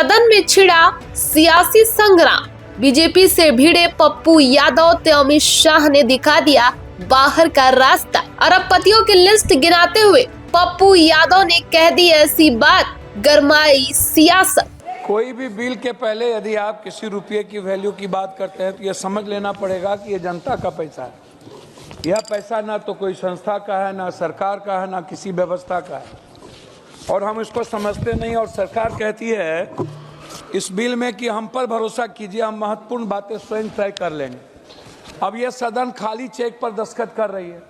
सदन में छिड़ा सियासी संग्राम। बीजेपी से भिड़े पप्पू यादव तो अमित शाह ने दिखा दिया बाहर का रास्ता। अरबपतियों की लिस्ट गिनाते हुए पप्पू यादव ने कह दी ऐसी बात, गरमाई सियासत। कोई भी बिल के पहले यदि आप किसी रुपये की वैल्यू की बात करते हैं तो यह समझ लेना पड़ेगा कि यह जनता का पैसा है। यह पैसा ना तो कोई संस्था का है, ना सरकार का है, ना किसी व्यवस्था का है, और हम इसको समझते नहीं। और सरकार कहती है इस बिल में कि हम पर भरोसा कीजिए, हम महत्वपूर्ण बातें स्वयं तय कर लेंगे। अब यह सदन खाली चेक पर दस्तखत कर रही है।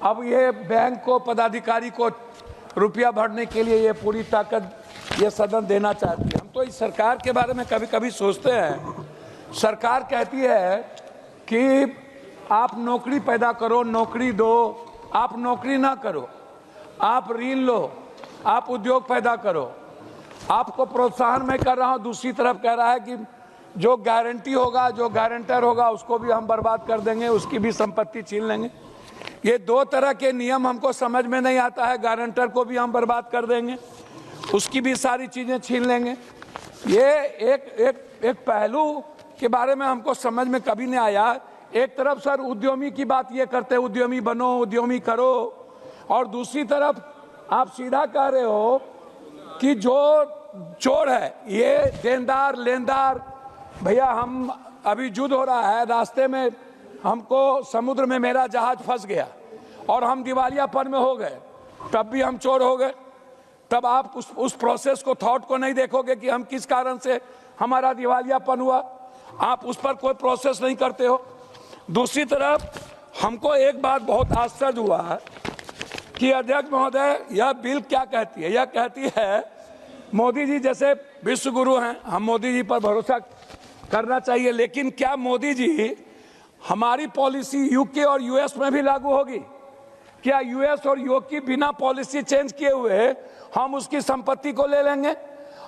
अब ये बैंक को, पदाधिकारी को रुपया भरने के लिए ये पूरी ताकत ये सदन देना चाहती है। हम तो इस सरकार के बारे में कभी कभी सोचते हैं, सरकार कहती है कि आप नौकरी पैदा करो, नौकरी दो, आप नौकरी ना करो, आप ऋण लो, आप उद्योग पैदा करो, आपको प्रोत्साहन मैं कर रहा हूं। दूसरी तरफ कह रहा है कि जो गारंटी होगा, जो गारंटर होगा, उसको भी हम बर्बाद कर देंगे, उसकी भी संपत्ति छीन लेंगे। ये दो तरह के नियम हमको समझ में नहीं आता है। गारंटर को भी हम बर्बाद कर देंगे, उसकी भी सारी चीजें छीन लेंगे। ये एक पहलू के बारे में हमको समझ में कभी नहीं आया। एक तरफ सर उद्यमी की बात ये करते हैं, उद्यमी बनो, उद्यमी करो, और दूसरी तरफ आप सीधा कह रहे हो कि जो चोर है ये देनदार लेनदार। भैया, हम अभी युद्ध हो रहा है, रास्ते में हमको समुद्र में मेरा जहाज फंस गया और हम दिवालियापन में हो गए, तब भी हम चोर हो गए। तब आप उस प्रोसेस को, थॉट को नहीं देखोगे कि हम किस कारण से हमारा दिवालियापन हुआ। आप उस पर कोई प्रोसेस नहीं करते हो। दूसरी तरफ हमको एक बात बहुत आश्चर्य हुआ कि अध्यक्ष महोदय यह बिल क्या कहती है। यह कहती है मोदी जी जैसे विश्व गुरु हैं, हम मोदी जी पर भरोसा करना चाहिए, लेकिन क्या मोदी जी हमारी पॉलिसी यूके और यूएस में भी लागू होगी? क्या यूएस और यूके बिना पॉलिसी चेंज किए हुए हम उसकी संपत्ति को ले लेंगे,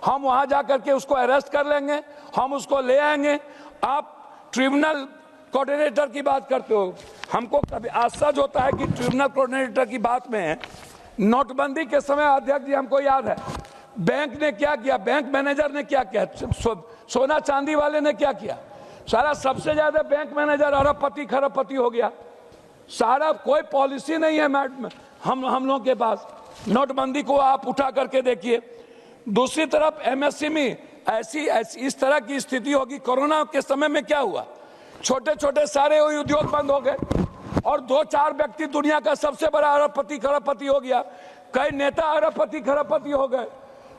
हम वहां जाकर के उसको अरेस्ट कर लेंगे, हम उसको ले आएंगे? आप ट्रिब्यूनल कोऑर्डिनेटर की बात करते हो। हमको कभी आश्चर्य होता है कि ट्रिब्यूनल कोऑर्डिनेटर की बात में, नोटबंदी के समय अध्यक्ष जी हमको याद है बैंक ने क्या किया, बैंक मैनेजर ने क्या किया, सोना चांदी वाले ने क्या किया। सारा सबसे ज्यादा बैंक मैनेजर अरबपति खरबपति हो गया। सारा कोई पॉलिसी नहीं है हम लोगों के पास। नोटबंदी को आप उठा करके देखिए। दूसरी तरफ एमएसएमई, ऐसी इस तरह की स्थिति होगी। कोरोना के समय में क्या हुआ, छोटे छोटे सारे उद्योग बंद हो गए और 2-4 व्यक्ति दुनिया का सबसे बड़ा अरबपति खरबपति हो गया। कई नेता अरबपति खरबपति हो गए,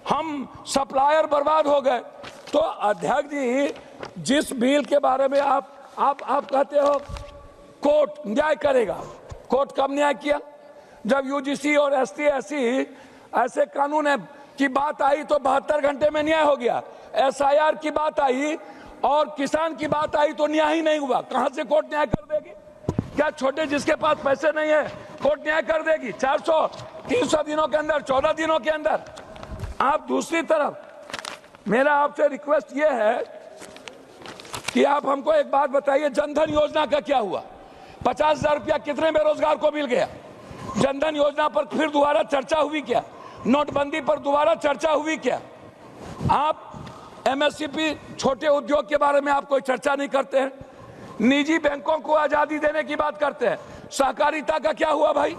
हम सप्लायर बर्बाद हो गए। तो अध्यक्ष जी, जिस बिल के बारे में आप कहते हो कोर्ट न्याय करेगा, कोर्ट कब न्याय किया? जब यूजीसी और एसटी ऐसे कानून की बात आई तो 72 घंटे में न्याय हो गया। एसआईआर की बात आई और किसान की बात आई तो न्याय ही नहीं हुआ। कहां से कोर्ट न्याय कर देगी? क्या छोटे जिसके पास पैसे नहीं है कोर्ट न्याय कर देगी? 400-300 दिनों के अंदर, 14 दिनों के अंदर। आप दूसरी तरफ, मेरा आपसे रिक्वेस्ट ये है कि आप हमको एक बात बताइए, जनधन योजना का क्या हुआ? 50,000 रुपया कितने बेरोजगार को मिल गया? जनधन योजना पर फिर दोबारा चर्चा हुई क्या? नोटबंदी पर दोबारा चर्चा हुई क्या? आप एमएसएमई, छोटे उद्योग के बारे में आप कोई चर्चा नहीं करते हैं। निजी बैंकों को आजादी देने की बात करते हैं। सहकारिता का क्या हुआ भाई?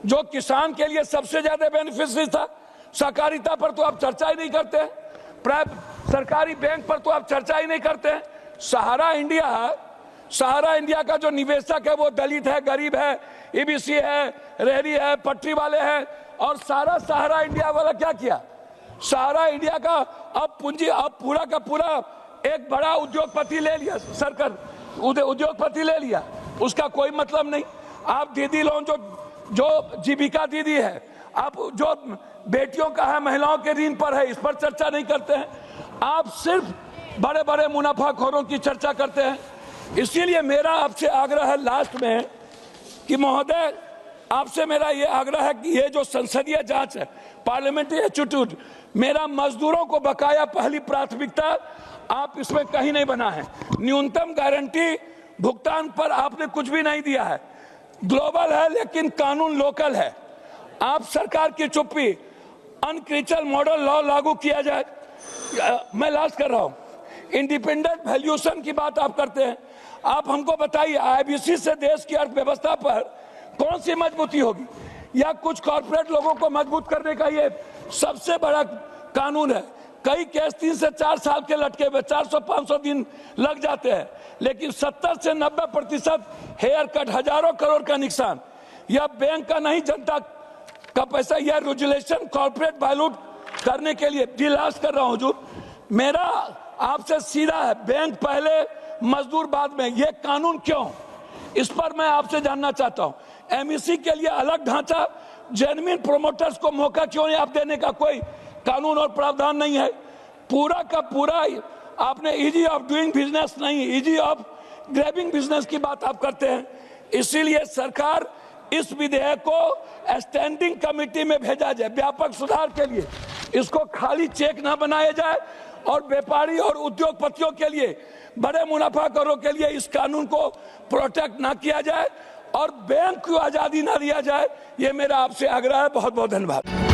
जो किसान के लिए सबसे ज्यादा बेनिफिशियरी था, सहकारिता पर तो आप चर्चा ही नहीं करते हैं। सरकारी बैंक पर तो आप चर्चा ही नहीं करते हैं। सहारा इंडिया का जो निवेशक है वो दलित है, गरीब है, ईबीसी है, रेहड़ी है, पटरी वाले हैं, और सारा सहारा इंडिया वाला क्या किया? सहारा इंडिया का अब पूंजी, अब पूरा का पूरा एक बड़ा उद्योगपति ले लिया, सरकार उद्योगपति ले लिया, उसका कोई मतलब नहीं। आप दीदी लोन जो जीविका दीदी है, आप जो बेटियों का है, महिलाओं के ऋण पर है, इस पर चर्चा नहीं करते हैं। आप सिर्फ बड़े बड़े मुनाफाखोरों की चर्चा करते हैं। इसीलिए मेरा आपसे आग्रह है लास्ट में कि महोदय, आपसे मेरा ये आग्रह है कि ये जो संसदीय जांच है, पार्लियामेंट्री एटीट्यूड, मेरा मजदूरों को बकाया पहली प्राथमिकता आप इसमें कहीं नहीं बना है। न्यूनतम गारंटी भुगतान पर आपने कुछ भी नहीं दिया है। ग्लोबल है लेकिन कानून लोकल है। आप सरकार की चुप्पी, अनक्रिचल मॉडल लॉ लागू किया जाए, मैं लास्ट कर रहा हूं, इंडिपेंडेंट वैल्यूएशन की बात आप करते हैं। आप हमको बताइए आईबीसी से देश की अर्थव्यवस्था पर कौन सी मजबूती होगी, या कुछ कॉर्पोरेट लोगों को मजबूत करने का ये सबसे बड़ा कानून है। कई केस 3 से 4 साल के लटके हुए 400-500 दिन लग जाते हैं, लेकिन 70 से 90% हेयर कट, हजारों करोड़ का नुकसान, यह बैंक का नहीं जनता का पैसा, यह रेगुलेशन कॉर्पोरेट वायलेट करने के लिए। लास्ट कर रहा हूं हुजूर, मेरा आपसे सीधा है, बैंक पहले मजदूर बाद में, यह कानून क्यों, इस पर मैं आपसे जानना चाहता हूं। एमईसी के लिए अलग ढांचा, जेन्युइन प्रोमोटर्स को मौका क्यों नहीं आप देने का कोई कानून और प्रावधान नहीं है। पूरा का पूरा आपने इजी ऑफ डूइंग बिजनेस नहीं, इजी ऑफ ग्रैबिंग बिजनेस की बात आप करते हैं। इसीलिए सरकार इस विधेयक को स्टैंडिंग कमेटी में भेजा जाए व्यापक सुधार के लिए, इसको खाली चेक ना बनाया जाए, और व्यापारी और उद्योगपतियों के लिए, बड़े मुनाफाखोरों के लिए इस कानून को प्रोटेक्ट ना किया जाए और बैंक को आजादी ना दिया जाए। ये मेरा आपसे आग्रह है। बहुत बहुत धन्यवाद।